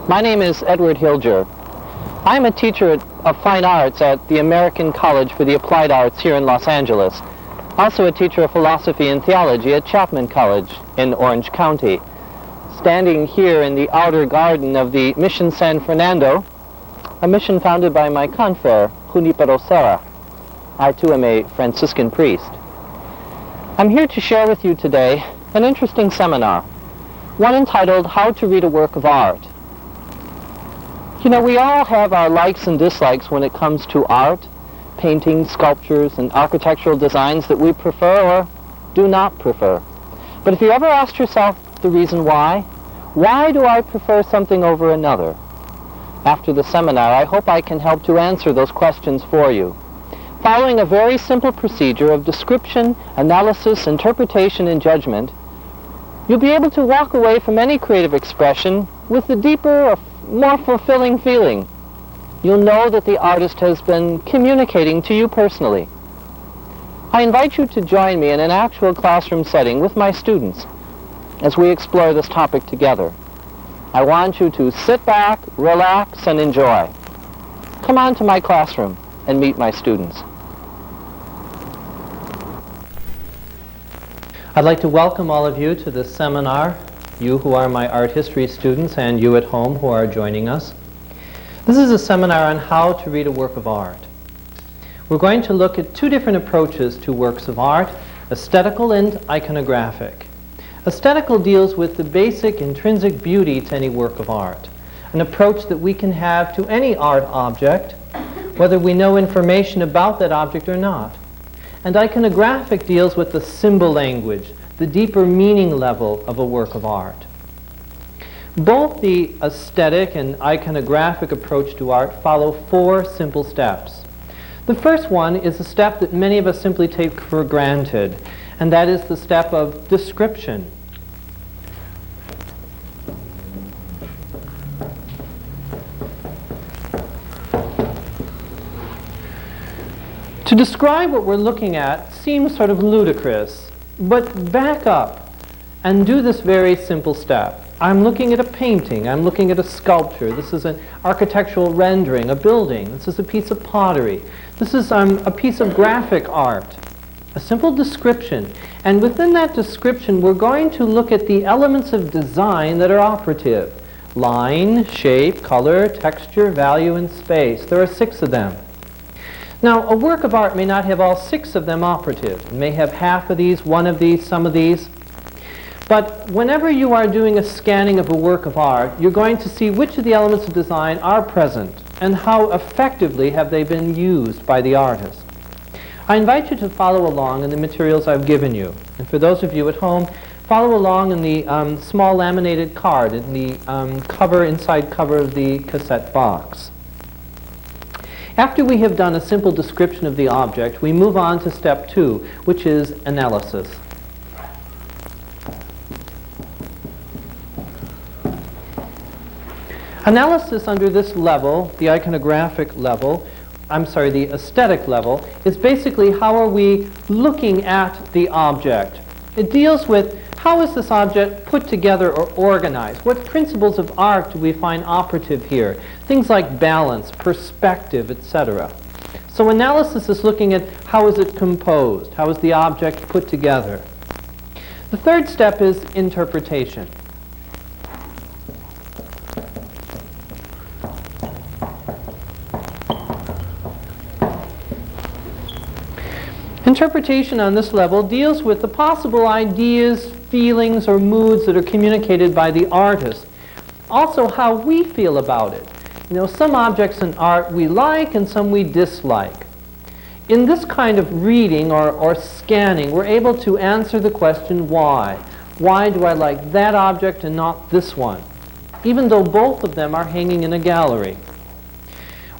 My name is Edward Hilger. I am a teacher of fine arts at the American College for the Applied Arts here in Los Angeles. Also a teacher of philosophy and theology at Chapman College in Orange County. Standing here in the outer garden of the Mission San Fernando, a mission founded by my confrere, Junipero Serra. I too am a Franciscan priest. I'm here to share with you today an interesting seminar, one entitled How to Read a Work of Art. You know, we all have our likes and dislikes when it comes to art, paintings, sculptures, and architectural designs that we prefer or do not prefer. But if you ever asked yourself the reason why do I prefer something over another? After the seminar, I hope I can help to answer those questions for you. Following a very simple procedure of description, analysis, interpretation, and judgment, you'll be able to walk away from any creative expression with a deeper or more fulfilling feeling. You'll know that the artist has been communicating to you personally. I invite you to join me in an actual classroom setting with my students as we explore this topic together. I want you to sit back, relax, and enjoy. Come on to my classroom and meet my students. I'd like to welcome all of you to this seminar, you who are my art history students and you at home who are joining us. This is a seminar on how to read a work of art. We're going to look at two different approaches to works of art, aesthetical and iconographic. Aesthetical deals with the basic intrinsic beauty to any work of art, an approach that we can have to any art object, whether we know information about that object or not. And iconographic deals with the symbol language, the deeper meaning level of a work of art. Both the aesthetic and iconographic approach to art follow four simple steps. The first one is a step that many of us simply take for granted, and that is the step of description. To describe what we're looking at seems sort of ludicrous, but back up and do this very simple step. I'm looking at a painting, I'm looking at a sculpture, this is an architectural rendering, a building, this is a piece of pottery, this is a piece of graphic art. A simple description, and within that description we're going to look at the elements of design that are operative. Line, shape, color, texture, value, and space. There are 6 of them. Now, a work of art may not have all 6 of them operative. It may have half of these, one of these, some of these. But whenever you are doing a scanning of a work of art, you're going to see which of the elements of design are present and how effectively have they been used by the artist. I invite you to follow along in the materials I've given you. And for those of you at home, follow along in the small laminated card in the inside cover of the cassette box. After we have done a simple description of the object, we move on to step 2, which is analysis. Analysis under this level, the iconographic level, the aesthetic level, is basically how are we looking at the object. It deals with how is this object put together or organized? What principles of art do we find operative here? Things like balance, perspective, etc. So analysis is looking at how is it composed? How is the object put together? The third step is interpretation. Interpretation on this level deals with the possible ideas, feelings, or moods that are communicated by the artist. Also how we feel about it. You know, some objects in art we like and some we dislike. In this kind of reading or scanning, we're able to answer the question why. Why do I like that object and not this one? Even though both of them are hanging in a gallery.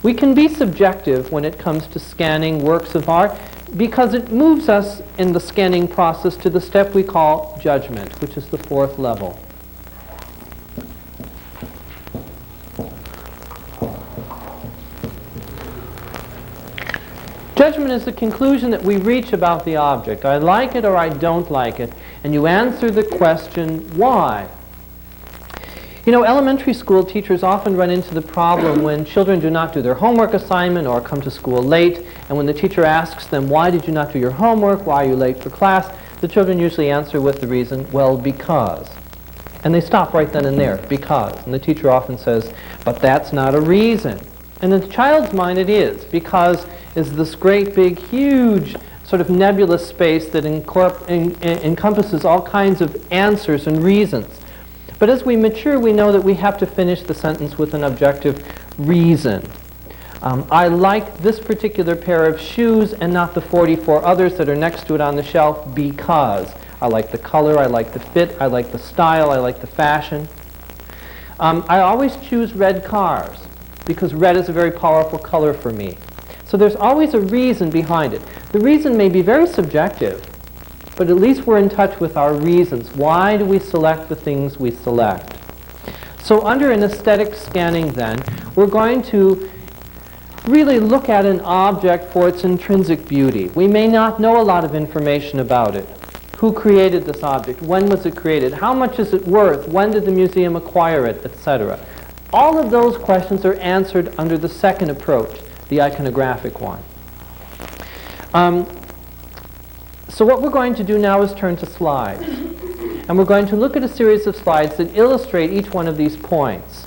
We can be subjective when it comes to scanning works of art because it moves us in the scanning process to the step we call judgment, which is the 4th level. Judgment is the conclusion that we reach about the object. I like it or I don't like it, and you answer the question, why? You know, elementary school teachers often run into the problem when children do not do their homework assignment or come to school late, and when the teacher asks them, why did you not do your homework, why are you late for class, the children usually answer with the reason, well, because. And they stop right then and there, because. And the teacher often says, but that's not a reason. And in the child's mind it is, because is this great big huge sort of nebulous space that encompasses all kinds of answers and reasons. But as we mature, we know that we have to finish the sentence with an objective reason. I like this particular pair of shoes and not the 44 others that are next to it on the shelf because I like the color, I like the fit, I like the style, I like the fashion. I always choose red cars because red is a very powerful color for me. So there's always a reason behind it. The reason may be very subjective, but at least we're in touch with our reasons. Why do we select the things we select? So under an aesthetic scanning then, we're going to really look at an object for its intrinsic beauty. We may not know a lot of information about it. Who created this object? When was it created? How much is it worth? When did the museum acquire it? Etc. All of those questions are answered under the second approach, the iconographic one. So what we're going to do now is turn to slides. And we're going to look at a series of slides that illustrate each one of these points.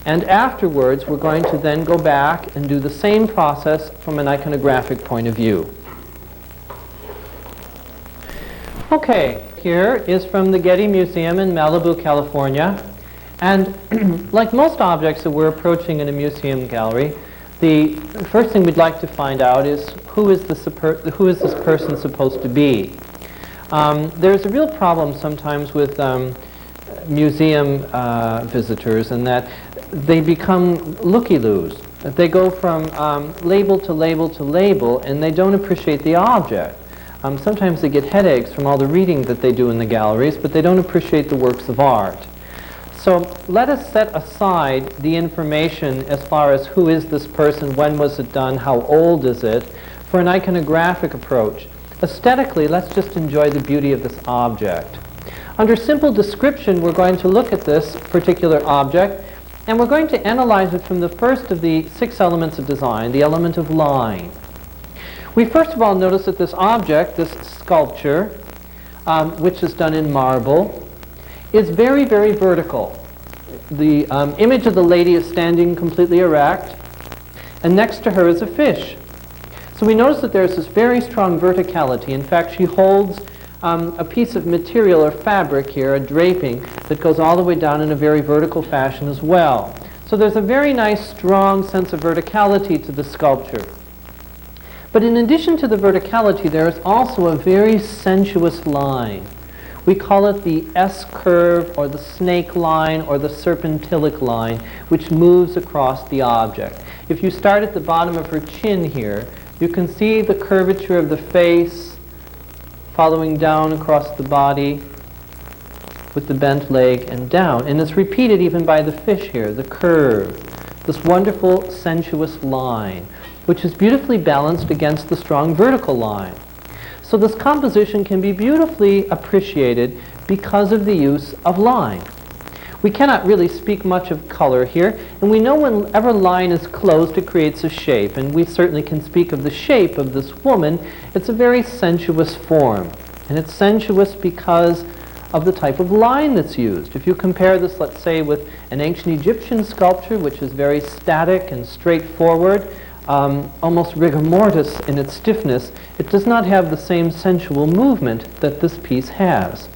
And afterwards, we're going to then go back and do the same process from an iconographic point of view. Okay, here is from the Getty Museum in Malibu, California. And like most objects that we're approaching in a museum gallery, the first thing we'd like to find out is who is this person supposed to be? There's a real problem sometimes with museum visitors in that they become looky-loos. They go from label to label to label and they don't appreciate the object. Sometimes they get headaches from all the reading that they do in the galleries, but they don't appreciate the works of art. So let us set aside the information as far as who is this person, when was it done, how old is it, for an iconographic approach. Aesthetically, let's just enjoy the beauty of this object. Under simple description, we're going to look at this particular object, and we're going to analyze it from the first of the 6 elements of design, the element of line. We first of all notice that this object, this sculpture, which is done in marble, is very, very vertical. The image of the lady is standing completely erect, and next to her is a fish. So we notice that there's this very strong verticality. In fact, she holds a piece of material or fabric here, a draping, that goes all the way down in a very vertical fashion as well. So there's a very nice, strong sense of verticality to the sculpture. But in addition to the verticality, there is also a very sensuous line. We call it the S-curve or the snake line or the serpentilic line, which moves across the object. If you start at the bottom of her chin here, you can see the curvature of the face following down across the body with the bent leg and down. And it's repeated even by the fish here, the curve, this wonderful sensuous line, which is beautifully balanced against the strong vertical line. So this composition can be beautifully appreciated because of the use of line. We cannot really speak much of color here, and we know whenever line is closed, it creates a shape, and we certainly can speak of the shape of this woman. It's a very sensuous form, and it's sensuous because of the type of line that's used. If you compare this, let's say, with an ancient Egyptian sculpture, which is very static and straightforward, almost rigor mortis in its stiffness, it does not have the same sensual movement that this piece has.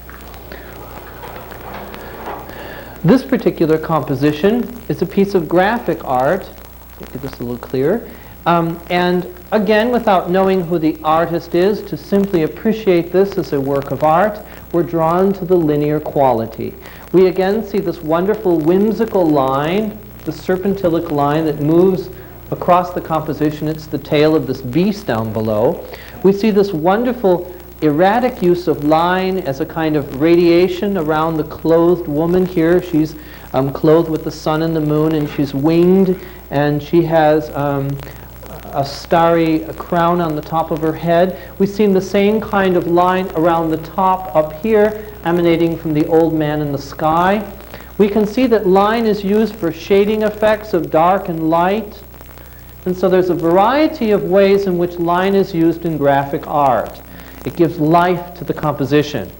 This particular composition is a piece of graphic art. Get this a little clearer. And again, without knowing who the artist is, to simply appreciate this as a work of art, we're drawn to the linear quality. We again see this wonderful whimsical line, the serpentilic line that moves across the composition. It's the tail of this beast down below. We see this wonderful erratic use of line as a kind of radiation around the clothed woman here. She's clothed with the sun and the moon, and she's winged, and she has a starry crown on the top of her head. We see the same kind of line around the top up here, emanating from the old man in the sky. We can see that line is used for shading effects of dark and light. And so there's a variety of ways in which line is used in graphic art. It gives life to the composition.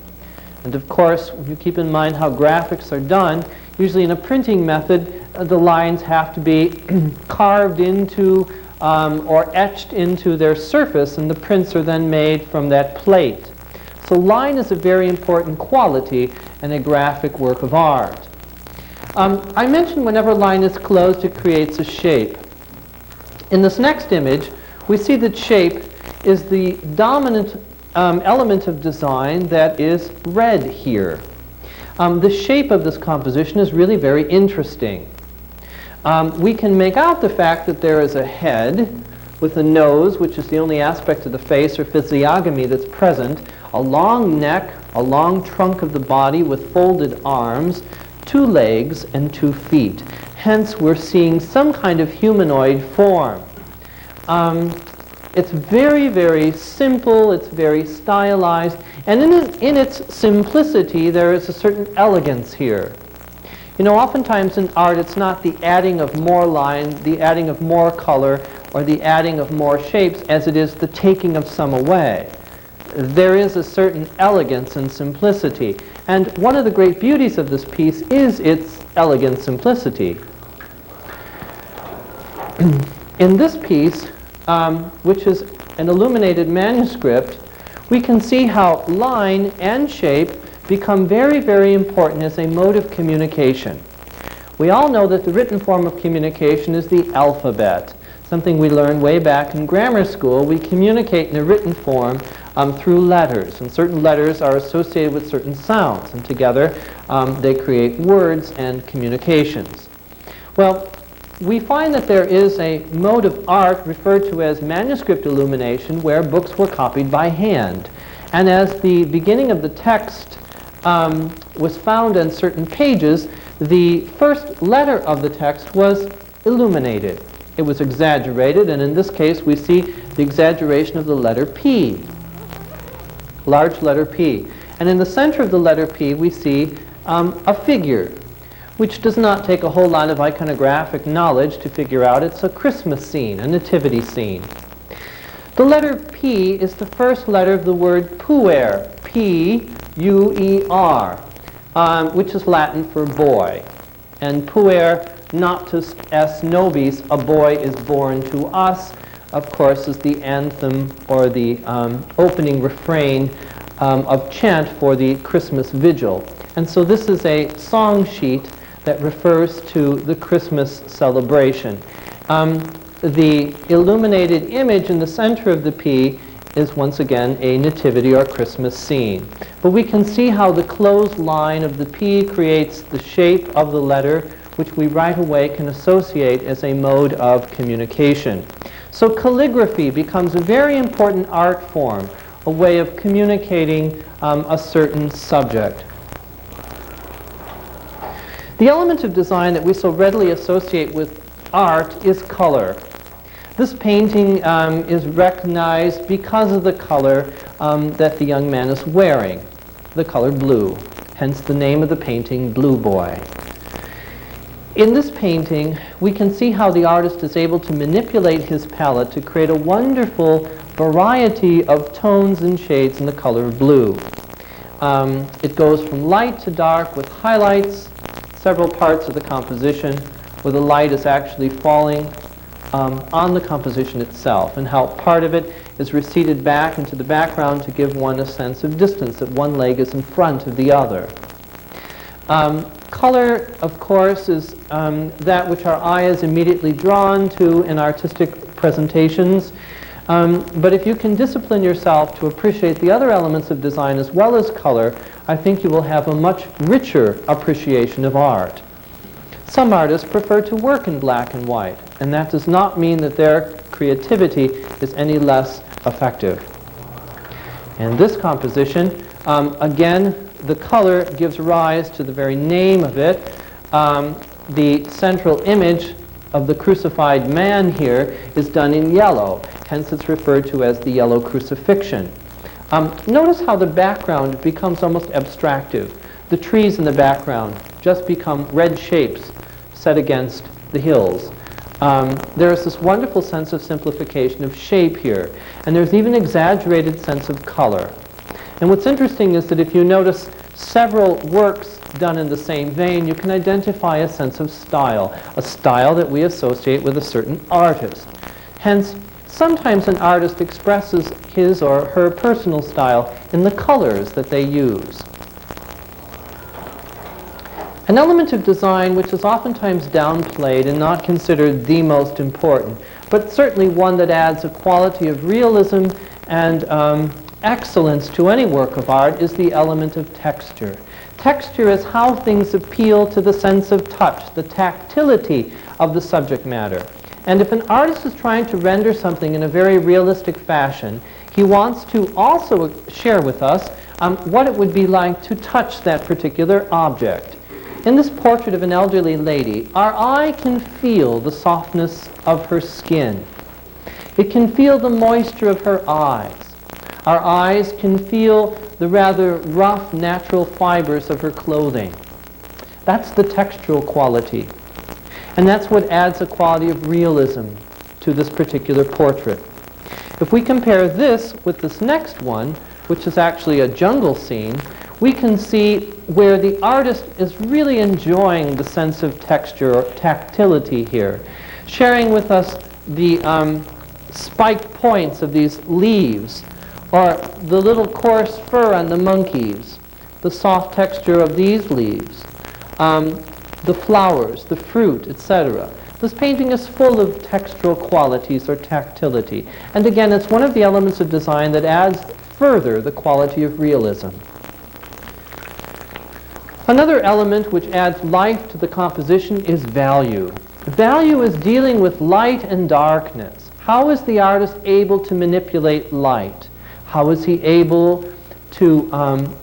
And of course, when you keep in mind how graphics are done, usually in a printing method, the lines have to be carved into or etched into their surface, and the prints are then made from that plate. So line is a very important quality in a graphic work of art. I mentioned whenever line is closed, it creates a shape. In this next image, we see that shape is the dominant element of design that is red here. The shape of this composition is really very interesting. We can make out the fact that there is a head with a nose, which is the only aspect of the face or physiognomy that's present, a long neck, a long trunk of the body with folded arms, 2 legs and 2 feet. Hence, we're seeing some kind of humanoid form. It's very, very simple, it's very stylized, and in its simplicity there is a certain elegance here. You know, oftentimes in art it's not the adding of more line, the adding of more color, or the adding of more shapes as it is the taking of some away. There is a certain elegance and simplicity, and one of the great beauties of this piece is its elegant simplicity. In this piece, which is an illuminated manuscript, we can see how line and shape become very, very important as a mode of communication. We all know that the written form of communication is the alphabet, something we learned way back in grammar school. We communicate in a written form through letters, and certain letters are associated with certain sounds, and together they create words and communications. Well, we find that there is a mode of art referred to as manuscript illumination where books were copied by hand. And as the beginning of the text was found on certain pages, the first letter of the text was illuminated. It was exaggerated, and in this case we see the exaggeration of the letter P, large letter P. And in the center of the letter P we see a figure, which does not take a whole lot of iconographic knowledge to figure out. It's a Christmas scene, a nativity scene. The letter P is the first letter of the word puer, P-U-E-R, which is Latin for boy. And puer, noctus est nobis, a boy is born to us, of course, is the anthem or the opening refrain of chant for the Christmas vigil. And so this is a song sheet that refers to the Christmas celebration. The illuminated image in the center of the P is once again a nativity or Christmas scene. But we can see how the closed line of the P creates the shape of the letter, which we right away can associate as a mode of communication. So calligraphy becomes a very important art form, a way of communicating a certain subject. The element of design that we so readily associate with art is color. This painting is recognized because of the color that the young man is wearing, the color blue, hence the name of the painting, Blue Boy. In this painting, we can see how the artist is able to manipulate his palette to create a wonderful variety of tones and shades in the color of blue. It goes from light to dark with highlights, several parts of the composition where the light is actually falling on the composition itself, and how part of it is receded back into the background to give one a sense of distance, that one leg is in front of the other. Color, of course, is that which our eye is immediately drawn to in artistic presentations. But if you can discipline yourself to appreciate the other elements of design as well as color, I think you will have a much richer appreciation of art. Some artists prefer to work in black and white, and that does not mean that their creativity is any less effective. In this composition, again, the color gives rise to the very name of it. The central image of the crucified man here is done in yellow, hence it's referred to as the yellow crucifixion. Notice how the background becomes almost abstractive. The trees in the background just become red shapes set against the hills. There is this wonderful sense of simplification of shape here, and there's even exaggerated sense of color. And what's interesting is that if you notice several works done in the same vein, you can identify a sense of style, a style that we associate with a certain artist. Hence, sometimes an artist expresses his or her personal style in the colors that they use. An element of design which is oftentimes downplayed and not considered the most important, but certainly one that adds a quality of realism and excellence to any work of art, is the element of texture. Texture is how things appeal to the sense of touch, the tactility of the subject matter. And if an artist is trying to render something in a very realistic fashion, he wants to also share with us what it would be like to touch that particular object. In this portrait of an elderly lady, our eye can feel the softness of her skin. It can feel the moisture of her eyes. Our eyes can feel the rather rough, natural fibers of her clothing. That's the textural quality. And that's what adds a quality of realism to this particular portrait. If we compare this with this next one, which is actually a jungle scene, we can see where the artist is really enjoying the sense of texture or tactility here, sharing with us the spiked points of these leaves, or the little coarse fur on the monkeys, the soft texture of these leaves, the flowers, the fruit, etc. This painting is full of textural qualities or tactility. And again, it's one of the elements of design that adds further the quality of realism. Another element which adds life to the composition is value. Value is dealing with light and darkness. How is the artist able to manipulate light? How is he able to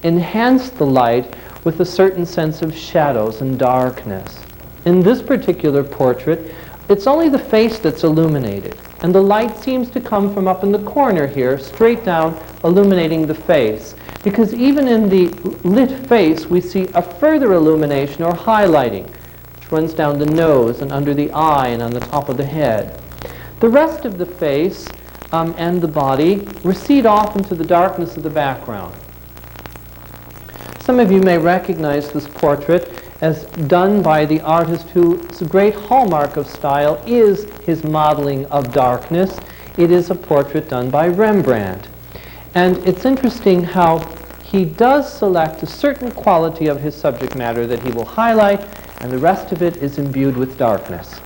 enhance the light with a certain sense of shadows and darkness? In this particular portrait, it's only the face that's illuminated, and the light seems to come from up in the corner here, straight down, illuminating the face. Because even in the lit face, we see a further illumination or highlighting, which runs down the nose and under the eye and on the top of the head. The rest of the face and the body recede off into the darkness of the background. Some of you may recognize this portrait as done by the artist whose great hallmark of style is his modeling of darkness. It is a portrait done by Rembrandt. And it's interesting how he does select a certain quality of his subject matter that he will highlight, and the rest of it is imbued with darkness.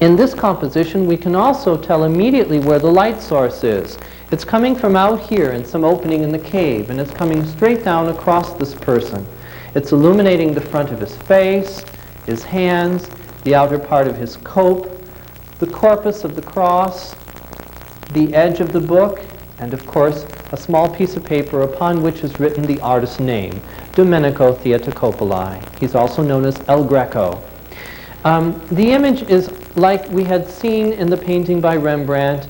In this composition, we can also tell immediately where the light source is. It's coming from out here in some opening in the cave, and it's coming straight down across this person. It's illuminating the front of his face, his hands, the outer part of his coat, the corpus of the cross, the edge of the book, and of course a small piece of paper upon which is written the artist's name, Domenico Theotocopoli. He's also known as El Greco. The image is like we had seen in the painting by Rembrandt,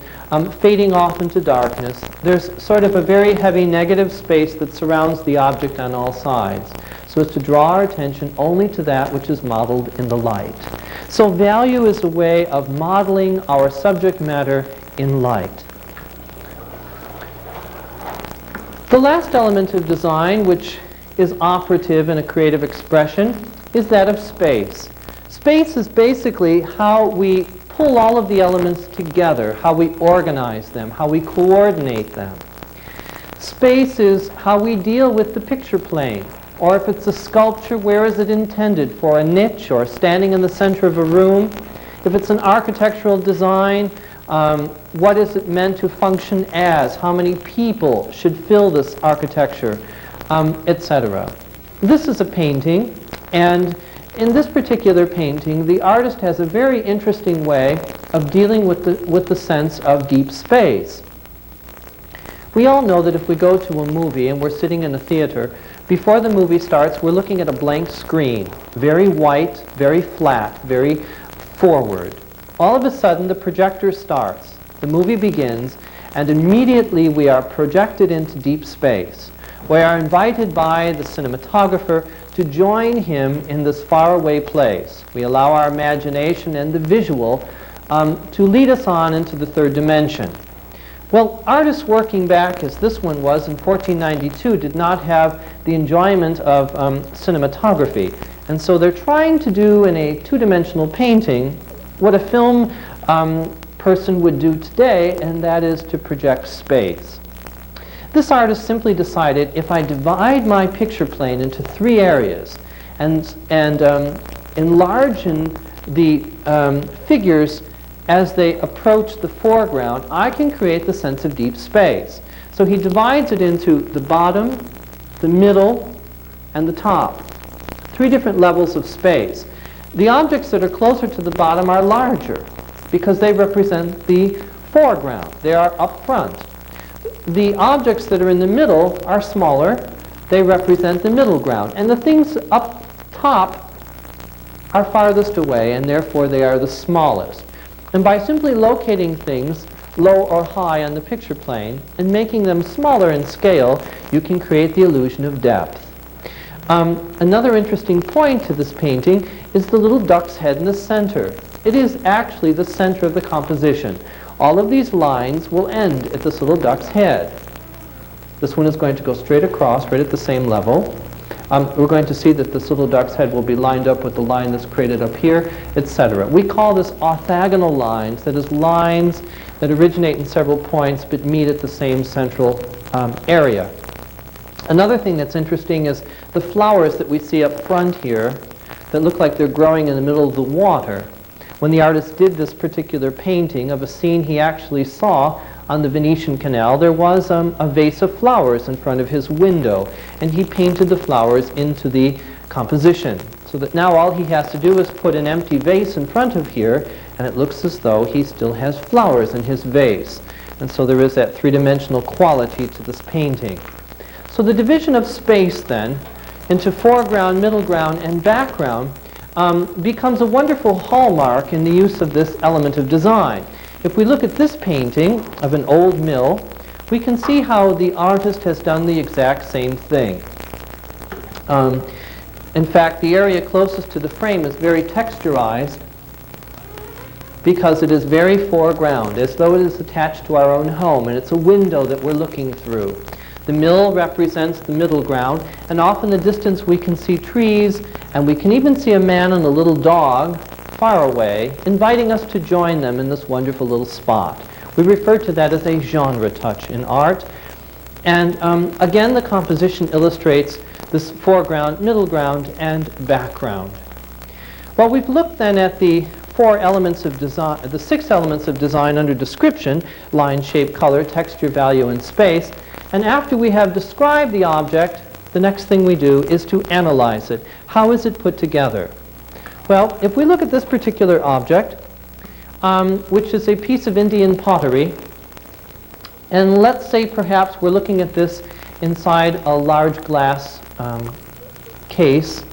fading off into darkness. There's sort of a very heavy negative space that surrounds the object on all sides, so as to draw our attention only to that which is modeled in the light. So value is a way of modeling our subject matter in light. The last element of design, which is operative in a creative expression, is that of space. Space is basically how we pull all of the elements together, how we organize them, how we coordinate them. Space is how we deal with the picture plane, or if it's a sculpture, where is it intended, for a niche or standing in the center of a room? If it's an architectural design, what is it meant to function as? How many people should fill this architecture, etc. This is a painting, and in this particular painting, the artist has a very interesting way of dealing with the sense of deep space. We all know that if we go to a movie and we're sitting in a theater, before the movie starts, we're looking at a blank screen, very white, very flat, very forward. All of a sudden, the projector starts, the movie begins, and immediately we are projected into deep space. We are invited by the cinematographer to join him in this faraway place. We allow our imagination and the visual to lead us on into the third dimension. Well, artists working back, as this one was in 1492, did not have the enjoyment of cinematography. And so they're trying to do in a two-dimensional painting what a film person would do today, and that is to project space. This artist simply decided, if I divide my picture plane into three areas and enlarge the figures as they approach the foreground, I can create the sense of deep space. So he divides it into the bottom, the middle, and the top. Three different levels of space. The objects that are closer to the bottom are larger because they represent the foreground. They are up front. The objects that are in the middle are smaller. They represent the middle ground. And the things up top are farthest away, and therefore they are the smallest. And by simply locating things low or high on the picture plane and making them smaller in scale, you can create the illusion of depth. Another interesting point to this painting is the little duck's head in the center. It is actually the center of the composition. All of these lines will end at this little duck's head. This one is going to go straight across, right at the same level. We're going to see that this little duck's head will be lined up with the line that's created up here, etc. We call this orthogonal lines, that is, lines that originate in several points but meet at the same central area. Another thing that's interesting is the flowers that we see up front here that look like they're growing in the middle of the water. When the artist did this particular painting of a scene he actually saw on the Venetian Canal, there was a vase of flowers in front of his window, and he painted the flowers into the composition, so that now all he has to do is put an empty vase in front of here, and it looks as though he still has flowers in his vase. And so there is that three-dimensional quality to this painting. So the division of space then into foreground, middle ground, and background becomes a wonderful hallmark in the use of this element of design. If we look at this painting of an old mill, we can see how the artist has done the exact same thing. In fact, the area closest to the frame is very texturized because it is very foreground, as though it is attached to our own home, and it's a window that we're looking through. The mill represents the middle ground, and off in the distance we can see trees, and we can even see a man and a little dog far away, inviting us to join them in this wonderful little spot. We refer to that as a genre touch in art. And again, the composition illustrates this foreground, middle ground, and background. Well, we've looked then at the four elements of design, the six elements of design under description: line, shape, color, texture, value, and space. And after we have described the object, the next thing we do is to analyze it. How is it put together? Well, if we look at this particular object, which is a piece of Indian pottery, and let's say perhaps we're looking at this inside a large glass case,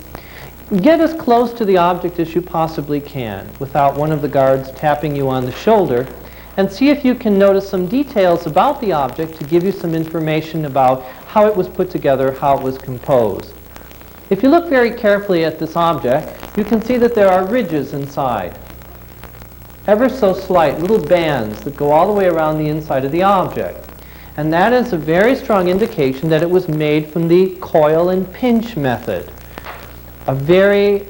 get as close to the object as you possibly can without one of the guards tapping you on the shoulder, and see if you can notice some details about the object to give you some information about how it was put together, how it was composed. If you look very carefully at this object, you can see that there are ridges inside, ever so slight, little bands that go all the way around the inside of the object. And that is a very strong indication that it was made from the coil and pinch method, a very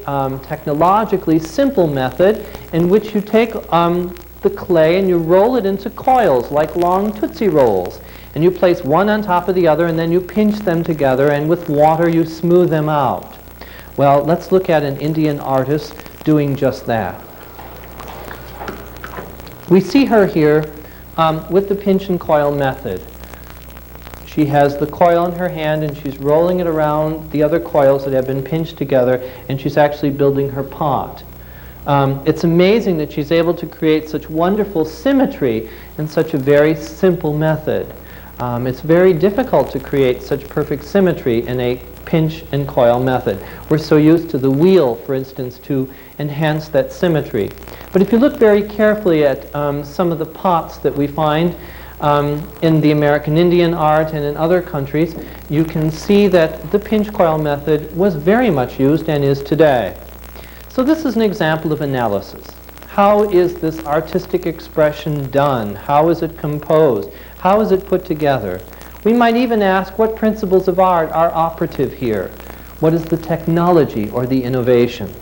technologically simple method in which you take the clay and you roll it into coils like long Tootsie Rolls. And you place one on top of the other, and then you pinch them together, and with water you smooth them out. Well, let's look at an Indian artist doing just that. We see her here with the pinch and coil method. She has the coil in her hand, and she's rolling it around the other coils that have been pinched together, and she's actually building her pot. It's amazing that she's able to create such wonderful symmetry in such a very simple method. It's very difficult to create such perfect symmetry in a pinch and coil method. We're so used to the wheel, for instance, to enhance that symmetry. But if you look very carefully at some of the pots that we find, In the American Indian art and in other countries, you can see that the pinch coil method was very much used and is today. So this is an example of analysis. How is this artistic expression done? How is it composed? How is it put together? We might even ask what principles of art are operative here. What is the technology or the innovation?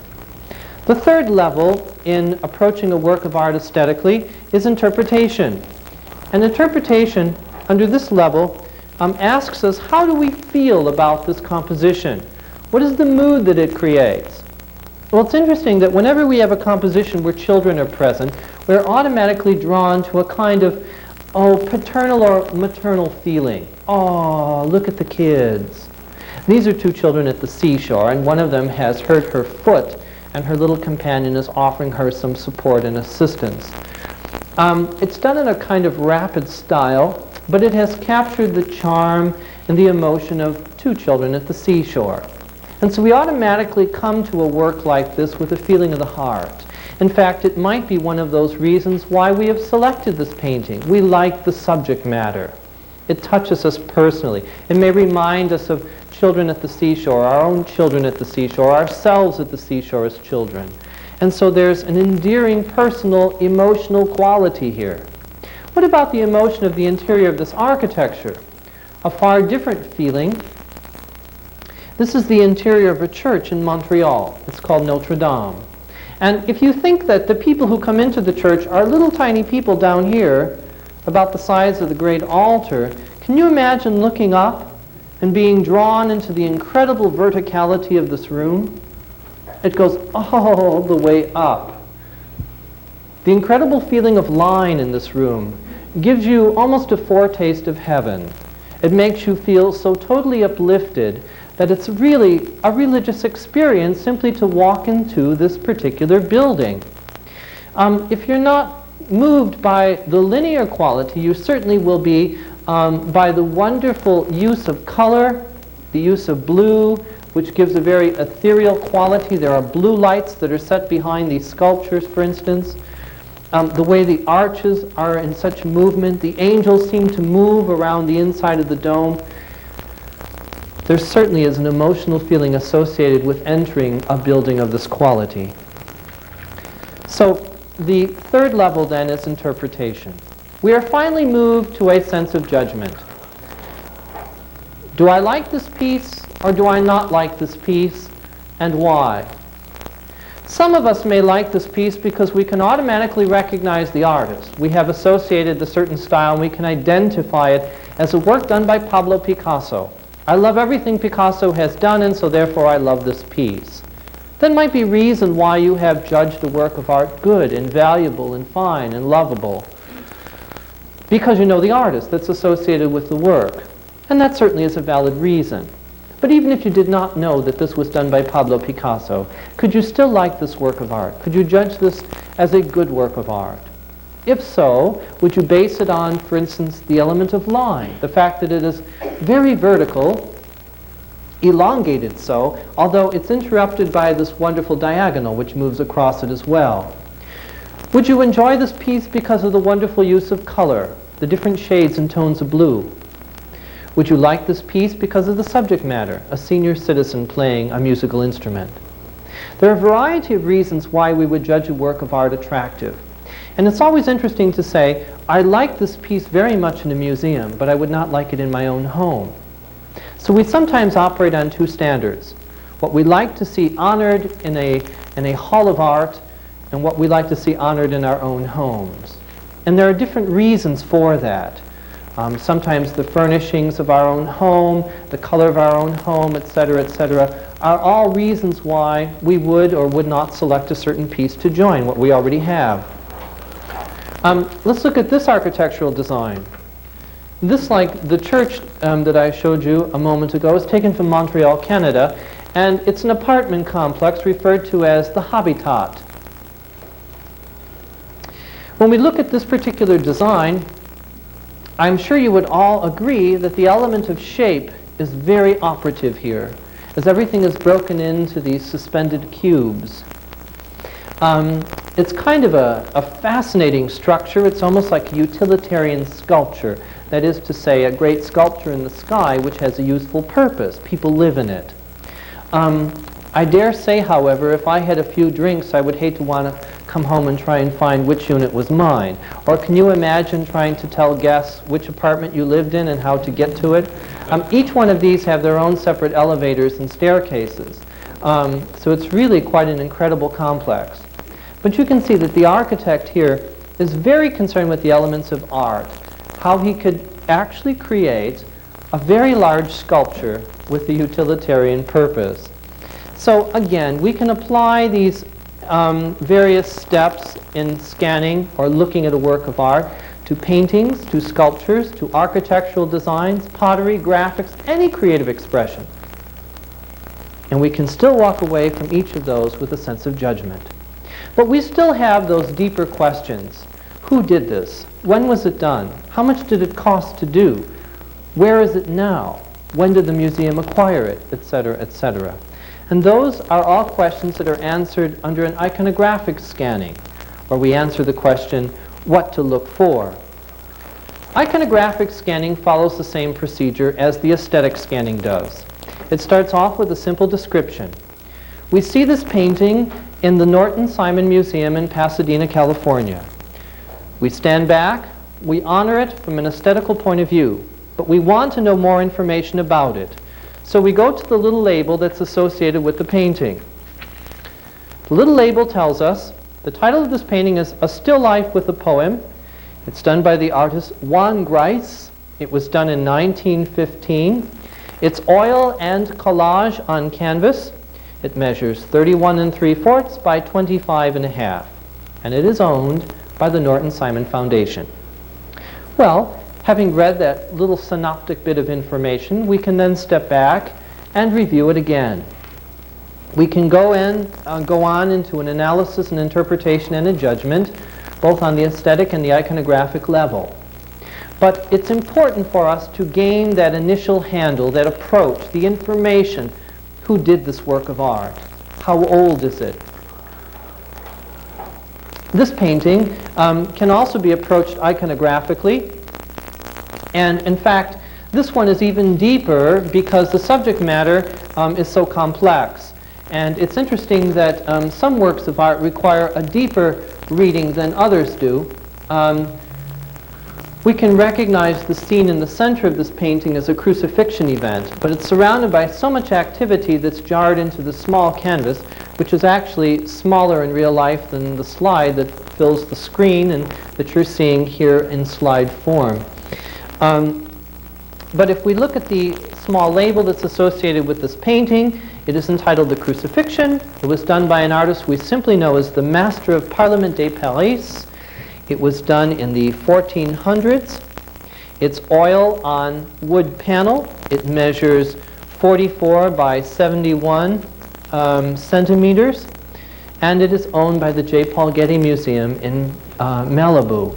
The third level in approaching a work of art aesthetically is interpretation. And interpretation, under this level, asks us, how do we feel about this composition? What is the mood that it creates? Well, it's interesting that whenever we have a composition where children are present, we're automatically drawn to a kind of, paternal or maternal feeling. Oh, look at the kids. These are two children at the seashore, and one of them has hurt her foot, and her little companion is offering her some support and assistance. It's done in a kind of rapid style, but it has captured the charm and the emotion of two children at the seashore. And so we automatically come to a work like this with a feeling of the heart. In fact, it might be one of those reasons why we have selected this painting. We like the subject matter. It touches us personally. It may remind us of children at the seashore, our own children at the seashore, ourselves at the seashore as children. And so there's an endearing, personal, emotional quality here. What about the emotion of the interior of this architecture? A far different feeling. This is the interior of a church in Montreal. It's called Notre Dame. And if you think that the people who come into the church are little tiny people down here, about the size of the great altar, can you imagine looking up and being drawn into the incredible verticality of this room? It goes all the way up. The incredible feeling of line in this room gives you almost a foretaste of heaven. It makes you feel so totally uplifted that it's really a religious experience simply to walk into this particular building. If you're not moved by the linear quality, you certainly will be by the wonderful use of color, the use of blue, which gives a very ethereal quality. There are blue lights that are set behind these sculptures, for instance. The way the arches are in such movement, the angels seem to move around the inside of the dome. There certainly is an emotional feeling associated with entering a building of this quality. So the third level then is interpretation. We are finally moved to a sense of judgment. Do I like this piece or do I not like this piece, and why? Some of us may like this piece because we can automatically recognize the artist. We have associated a certain style and we can identify it as a work done by Pablo Picasso. I love everything Picasso has done, and so therefore I love this piece. That might be reason why you have judged a work of art good and valuable and fine and lovable, because you know the artist that's associated with the work. And that certainly is a valid reason. But even if you did not know that this was done by Pablo Picasso, could you still like this work of art? Could you judge this as a good work of art? If so, would you base it on, for instance, the element of line, the fact that it is very vertical, elongated so, although it's interrupted by this wonderful diagonal which moves across it as well? Would you enjoy this piece because of the wonderful use of color, the different shades and tones of blue? Would you like this piece because of the subject matter, a senior citizen playing a musical instrument? There are a variety of reasons why we would judge a work of art attractive. And it's always interesting to say, I like this piece very much in a museum, but I would not like it in my own home. So we sometimes operate on two standards. What we like to see honored in a hall of art, and what we like to see honored in our own homes. And there are different reasons for that. Sometimes the furnishings of our own home, the color of our own home, etc., are all reasons why we would or would not select a certain piece to join what we already have. Let's look at this architectural design. This, like the church that I showed you a moment ago, is taken from Montreal, Canada, and it's an apartment complex referred to as the Habitat. When we look at this particular design, I'm sure you would all agree that the element of shape is very operative here, as everything is broken into these suspended cubes. It's kind of a fascinating structure. It's almost like a utilitarian sculpture. That is to say, a great sculpture in the sky which has a useful purpose. People live in it. I dare say, however, if I had a few drinks, I would hate to want to come home and try and find which unit was mine. Or can you imagine trying to tell guests which apartment you lived in and how to get to it? Each one of these have their own separate elevators and staircases. So it's really quite an incredible complex. But you can see that the architect here is very concerned with the elements of art, how he could actually create a very large sculpture with a utilitarian purpose. So again, we can apply these various steps in scanning or looking at a work of art to paintings, to sculptures, to architectural designs, pottery, graphics, any creative expression. And we can still walk away from each of those with a sense of judgment. But we still have those deeper questions. Who did this? When was it done? How much did it cost to do? Where is it now? When did the museum acquire it? Etc., etc. And those are all questions that are answered under an iconographic scanning, where we answer the question, what to look for. Iconographic scanning follows the same procedure as the aesthetic scanning does. It starts off with a simple description. We see this painting in the Norton Simon Museum in Pasadena, California. We stand back, we honor it from an aesthetical point of view, but we want to know more information about it. So we go to the little label that's associated with the painting. The little label tells us the title of this painting is A Still Life with a Poem. It's done by the artist Juan Gris. It was done in 1915. It's oil and collage on canvas. It measures 31 3/4 by 25 1/2, and it is owned by the Norton Simon Foundation. Well, having read that little synoptic bit of information, we can then step back and review it again. We can go on into an analysis, an interpretation, and a judgment, both on the aesthetic and the iconographic level. But it's important for us to gain that initial handle, that approach, the information. Who did this work of art? How old is it? This painting can also be approached iconographically. And in fact, this one is even deeper because the subject matter is so complex. And it's interesting that some works of art require a deeper reading than others do. We can recognize the scene in the center of this painting as a crucifixion event, but it's surrounded by so much activity that's jarred into the small canvas, which is actually smaller in real life than the slide that fills the screen and that you're seeing here in slide form. But if we look at the small label that's associated with this painting, it is entitled The Crucifixion. It was done by an artist we simply know as the Master of Parlement de Paris. It was done in the 1400s. It's oil on wood panel. It measures 44 by 71 centimeters, and it is owned by the J. Paul Getty Museum in Malibu.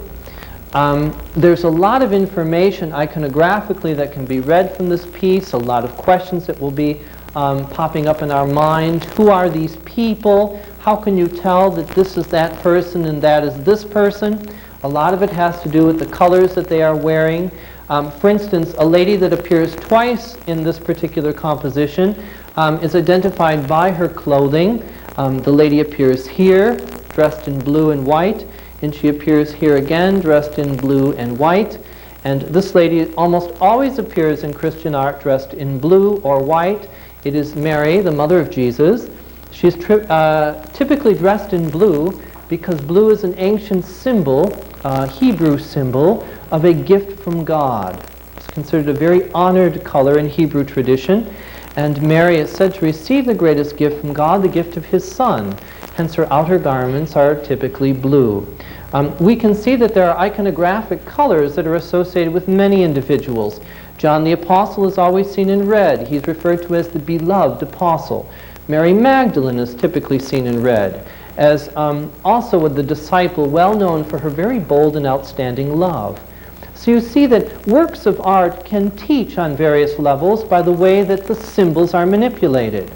There's a lot of information iconographically that can be read from this piece, a lot of questions that will be popping up in our mind. Who are these people? How can you tell that this is that person and that is this person? A lot of it has to do with the colors that they are wearing. For instance, a lady that appears twice in this particular composition is identified by her clothing. The lady appears here, dressed in blue and white, and she appears here again, dressed in blue and white. And this lady almost always appears in Christian art dressed in blue or white. It is Mary, the mother of Jesus. She's typically dressed in blue because blue is an ancient symbol, Hebrew symbol, of a gift from God. It's considered a very honored color in Hebrew tradition. And Mary is said to receive the greatest gift from God, the gift of His Son. Hence her outer garments are typically blue. We can see that there are iconographic colors that are associated with many individuals. John the Apostle is always seen in red. He's referred to as the beloved apostle. Mary Magdalene is typically seen in red, as also the disciple well known for her very bold and outstanding love. So you see that works of art can teach on various levels by the way that the symbols are manipulated.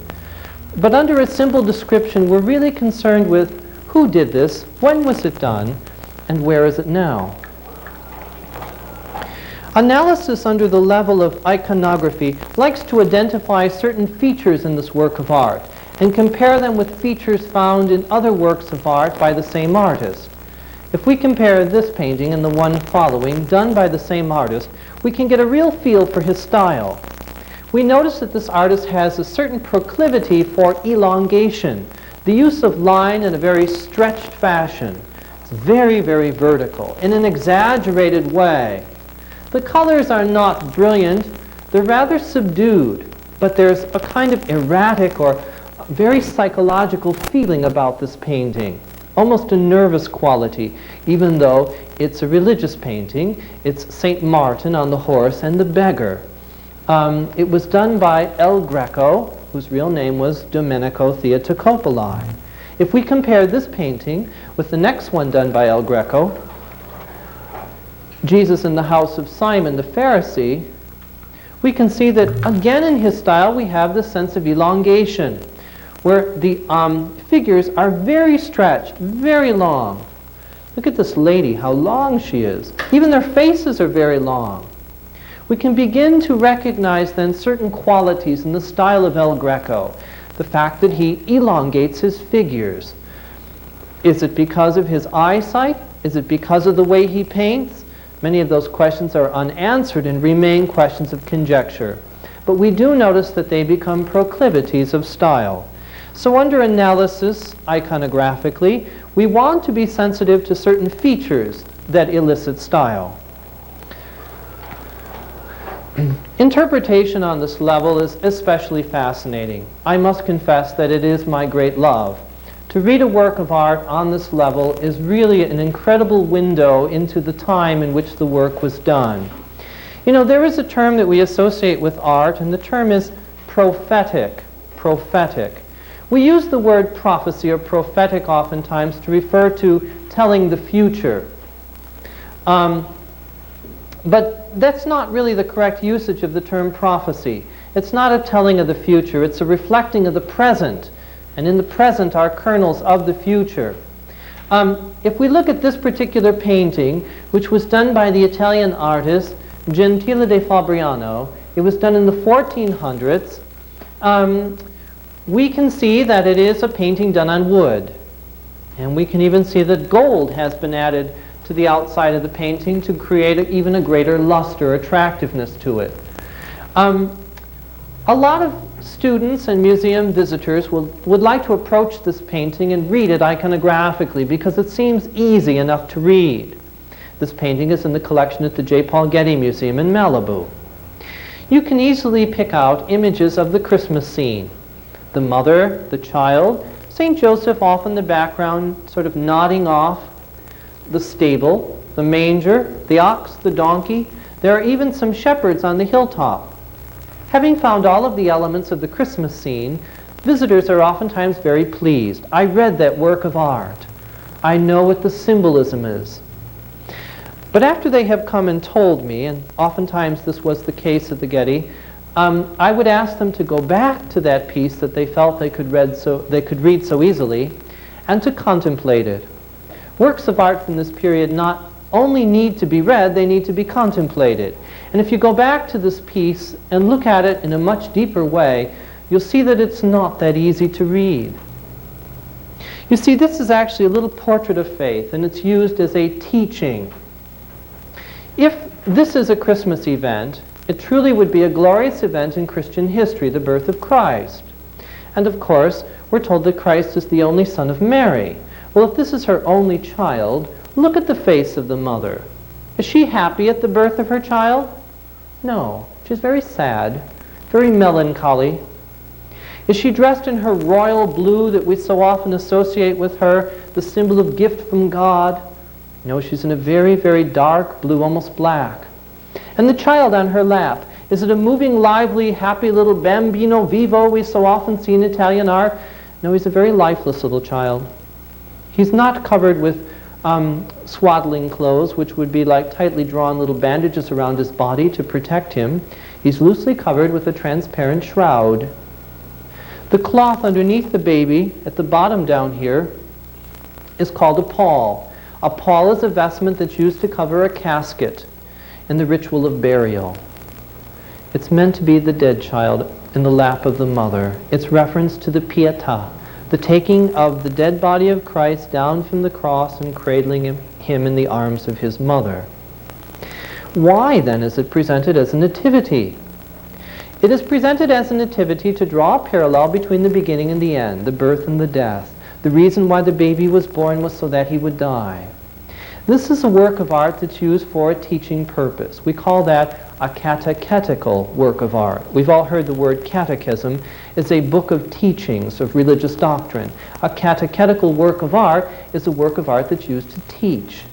But under a simple description, we're really concerned with Who did this? When was it done? And where is it now? Analysis under the level of iconography likes to identify certain features in this work of art and compare them with features found in other works of art by the same artist. If we compare this painting and the one following, done by the same artist, we can get a real feel for his style. We notice that this artist has a certain proclivity for elongation, the use of line in a very stretched fashion. It's very, very vertical, in an exaggerated way. The colors are not brilliant, they're rather subdued, but there's a kind of erratic or very psychological feeling about this painting, almost a nervous quality, even though it's a religious painting. It's St. Martin on the horse and the beggar. It was done by El Greco, whose real name was Domenico Theotocopoli. If we compare this painting with the next one done by El Greco, Jesus in the house of Simon the Pharisee, we can see that again in his style we have this sense of elongation, where the figures are very stretched, very long. Look at this lady, how long she is. Even their faces are very long. We can begin to recognize then certain qualities in the style of El Greco. The fact that he elongates his figures. Is it because of his eyesight? Is it because of the way he paints? Many of those questions are unanswered and remain questions of conjecture. But we do notice that they become proclivities of style. So under analysis, iconographically, we want to be sensitive to certain features that elicit style. Interpretation on this level is especially fascinating. I must confess that it is my great love. To read a work of art on this level is really an incredible window into the time in which the work was done. You know, there is a term that we associate with art, and the term is prophetic. Prophetic. We use the word prophecy or prophetic oftentimes to refer to telling the future. But that's not really the correct usage of the term prophecy. It's not a telling of the future, it's a reflecting of the present. And in the present are kernels of the future. If we look at this particular painting, which was done by the Italian artist Gentile da Fabriano, it was done in the 1400s, we can see that it is a painting done on wood. And we can even see that gold has been added to the outside of the painting to create even a greater luster, attractiveness to it. A lot of students and museum visitors would like to approach this painting and read it iconographically because it seems easy enough to read. This painting is in the collection at the J. Paul Getty Museum in Malibu. You can easily pick out images of the Christmas scene. The mother, the child, St. Joseph off in the background, sort of nodding off, the stable, the manger, the ox, the donkey. There are even some shepherds on the hilltop. Having found all of the elements of the Christmas scene, visitors are oftentimes very pleased. I read that work of art. I know what the symbolism is. But after they have come and told me, and oftentimes this was the case at the Getty, I would ask them to go back to that piece that they felt they could read so easily, and to contemplate it. Works of art from this period not only need to be read, they need to be contemplated. And if you go back to this piece and look at it in a much deeper way, you'll see that it's not that easy to read. You see, this is actually a little portrait of faith, and it's used as a teaching. If this is a Christmas event, it truly would be a glorious event in Christian history, the birth of Christ. And of course, we're told that Christ is the only son of Mary. Well, if this is her only child, look at the face of the mother. Is she happy at the birth of her child? No. She's very sad, very melancholy. Is she dressed in her royal blue that we so often associate with her, the symbol of gift from God? No, she's in a very, very dark blue, almost black. And the child on her lap, is it a moving, lively, happy little bambino vivo we so often see in Italian art? No, he's a very lifeless little child. He's not covered with swaddling clothes, which would be like tightly drawn little bandages around his body to protect him. He's loosely covered with a transparent shroud. The cloth underneath the baby, at the bottom down here, is called a pall. A pall is a vestment that's used to cover a casket in the ritual of burial. It's meant to be the dead child in the lap of the mother. It's reference to the pietà, the taking of the dead body of Christ down from the cross and cradling him in the arms of his mother. Why then is it presented as a nativity? It is presented as a nativity to draw a parallel between the beginning and the end, the birth and the death. The reason why the baby was born was so that he would die. This is a work of art that's used for a teaching purpose. We call that a catechetical work of art. We've all heard the word catechism. It's a book of teachings of religious doctrine. A catechetical work of art is a work of art that's used to teach.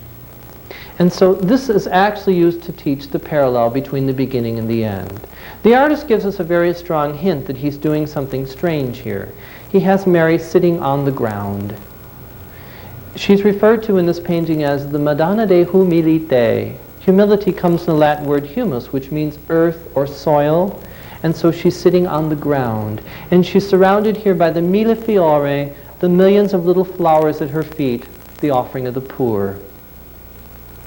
And so this is actually used to teach the parallel between the beginning and the end. The artist gives us a very strong hint that he's doing something strange here. He has Mary sitting on the ground. She's referred to in this painting as the Madonna de Humilite. Humility comes from the Latin word humus, which means earth or soil. And so she's sitting on the ground. And she's surrounded here by the mille fiori, the millions of little flowers at her feet, the offering of the poor.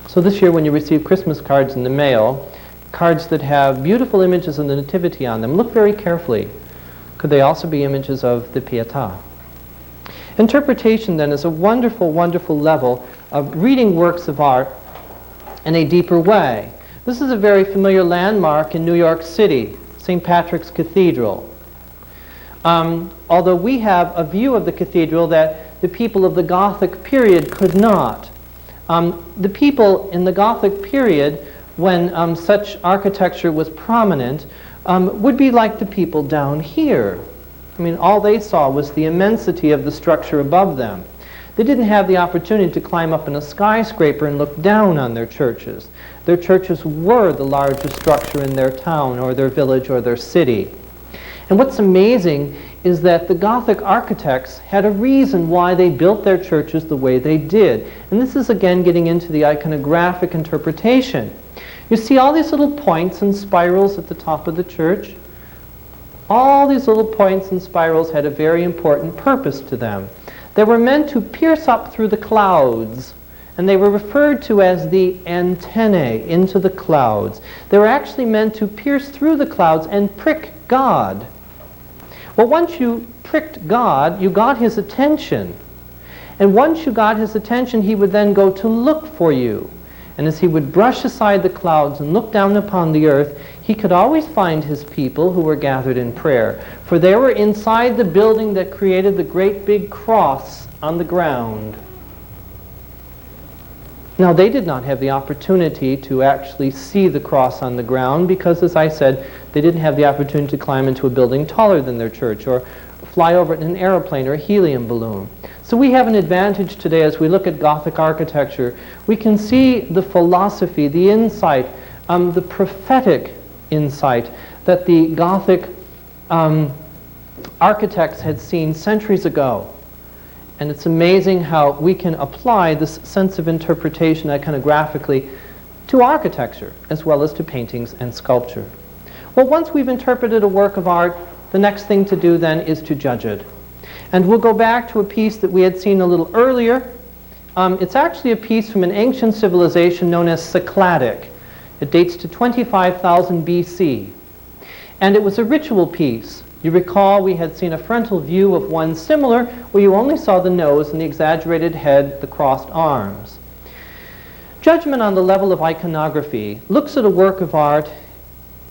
So this year when you receive Christmas cards in the mail, cards that have beautiful images of the Nativity on them, look very carefully. Could they also be images of the Pietà? Interpretation then is a wonderful, wonderful level of reading works of art in a deeper way. This is a very familiar landmark in New York City, St. Patrick's Cathedral. Although we have a view of the cathedral that the people of the Gothic period could not. The people in the Gothic period, when such architecture was prominent, would be like the people down here. I mean, all they saw was the immensity of the structure above them. They didn't have the opportunity to climb up in a skyscraper and look down on their churches. Their churches were the largest structure in their town or their village or their city. And what's amazing is that the Gothic architects had a reason why they built their churches the way they did. And this is again getting into the iconographic interpretation. You see all these little points and spirals at the top of the church? All these little points and spirals had a very important purpose to them. They were meant to pierce up through the clouds, and they were referred to as the antennae into the clouds. They were actually meant to pierce through the clouds and prick God. Well, once you pricked God, you got his attention. And once you got his attention, he would then go to look for you. And as he would brush aside the clouds and look down upon the earth, he could always find his people who were gathered in prayer. For they were inside the building that created the great big cross on the ground. Now, they did not have the opportunity to actually see the cross on the ground because, as I said, they didn't have the opportunity to climb into a building taller than their church or fly over it in an airplane or a helium balloon. So we have an advantage today as we look at Gothic architecture. We can see the philosophy, the insight, the prophetic insight that the Gothic architects had seen centuries ago. And it's amazing how we can apply this sense of interpretation iconographically to architecture as well as to paintings and sculpture. Well, once we've interpreted a work of art, the next thing to do then is to judge it. And we'll go back to a piece that we had seen a little earlier. It's actually a piece from an ancient civilization known as Cycladic. It dates to 25,000 BC. And it was a ritual piece. You recall we had seen a frontal view of one similar where you only saw the nose and the exaggerated head, the crossed arms. Judgment on the level of iconography looks at a work of art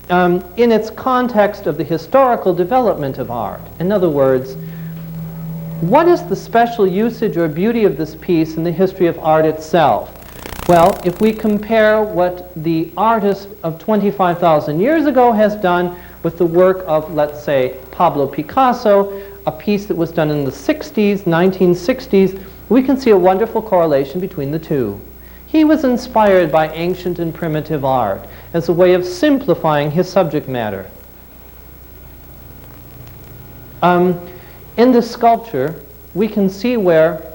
in its context of the historical development of art. In other words, what is the special usage or beauty of this piece in the history of art itself? Well, if we compare what the artist of 25,000 years ago has done with the work of, let's say, Pablo Picasso, a piece that was done in the 60s, 1960s, we can see a wonderful correlation between the two. He was inspired by ancient and primitive art as a way of simplifying his subject matter. In this sculpture, we can see where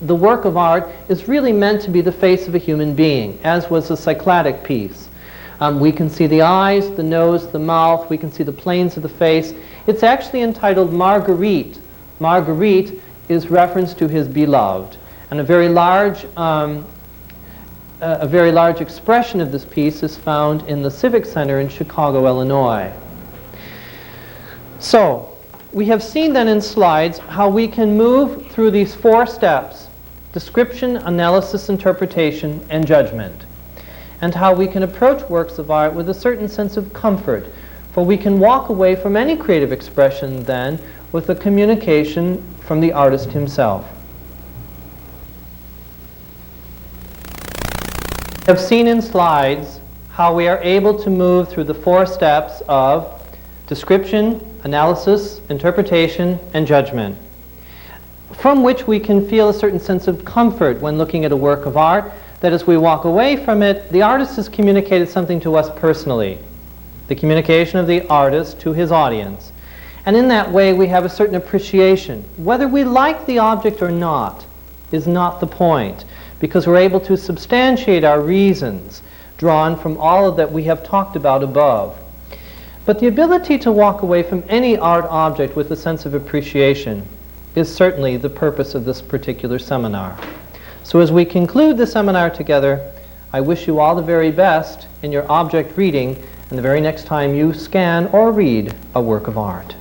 the work of art is really meant to be the face of a human being, as was the Cycladic piece. We can see the eyes, the nose, the mouth. We can see the planes of the face. It's actually entitled Marguerite. Marguerite is reference to his beloved. And a very large expression of this piece is found in the Civic Center in Chicago, Illinois. So, we have seen then in slides how we can move through these 4 steps: description, analysis, interpretation, and judgment, and how we can approach works of art with a certain sense of comfort, for we can walk away from any creative expression then with a communication from the artist himself. We have seen in slides how we are able to move through the 4 steps of description, analysis, interpretation, and judgment, from which we can feel a certain sense of comfort when looking at a work of art, that as we walk away from it, the artist has communicated something to us personally, the communication of the artist to his audience. And in that way, we have a certain appreciation. Whether we like the object or not is not the point, because we're able to substantiate our reasons drawn from all of that we have talked about above. But the ability to walk away from any art object with a sense of appreciation is certainly the purpose of this particular seminar. So as we conclude the seminar together, I wish you all the very best in your object reading and the very next time you scan or read a work of art.